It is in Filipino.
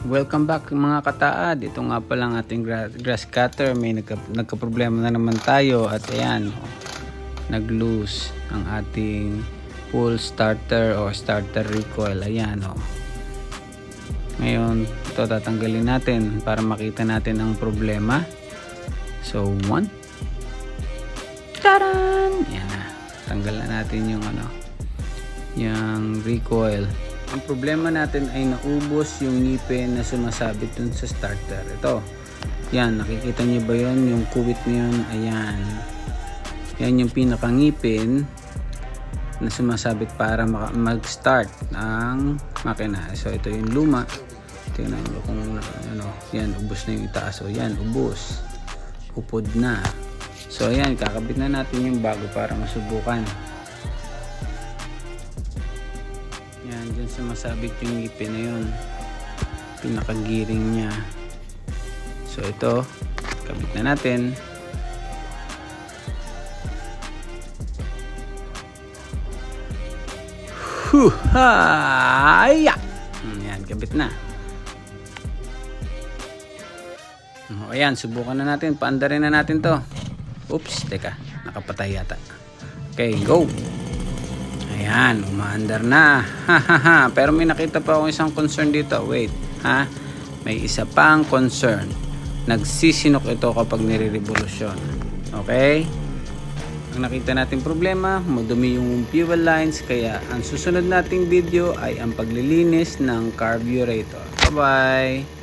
Welcome back mga kataad. Ito nga pala ang ating grass cutter. May nagka-problema na naman tayo at ayan, nag-loose ang ating pull starter o starter recoil. Ayan o. Ngayon, ito tatanggalin natin para makita natin ang problema. So, one. Taran! Yan na. Tanggal na natin yung yung recoil. Ang problema natin ay naubos yung ngipin na sumasabit dun sa starter. Ito. Yan, nakikita niyo ba yun? Yung kuwit na yun, ayan. Yan yung pinakangipin na sumasabit para mag-start ang makina. So, ito yung luma. Tingnan nyo kung yan, ubos na yung itaas. So, yan, ubos. Upod na. So, ayan, kakabit na natin yung bago para masubukan. Yan, dyan sumasabit yung ngipin na yun. Pinakagiring niya. So, ito, kabit na natin. Haya! Yan, kabit na. O, ayan, subukan na natin. Paandarin na natin to. Oops, teka. Nakapatay yata. Okay, go! Ayan, umaandar na. Pero may nakita pa akong isang concern dito. Wait, ha? May isa pang concern. Nagsisinok ito kapag nire-revolusyon. Okay? Ang nakita nating problema, madumi yung fuel lines. Kaya ang susunod nating video ay ang paglilinis ng carburetor. Bye-bye!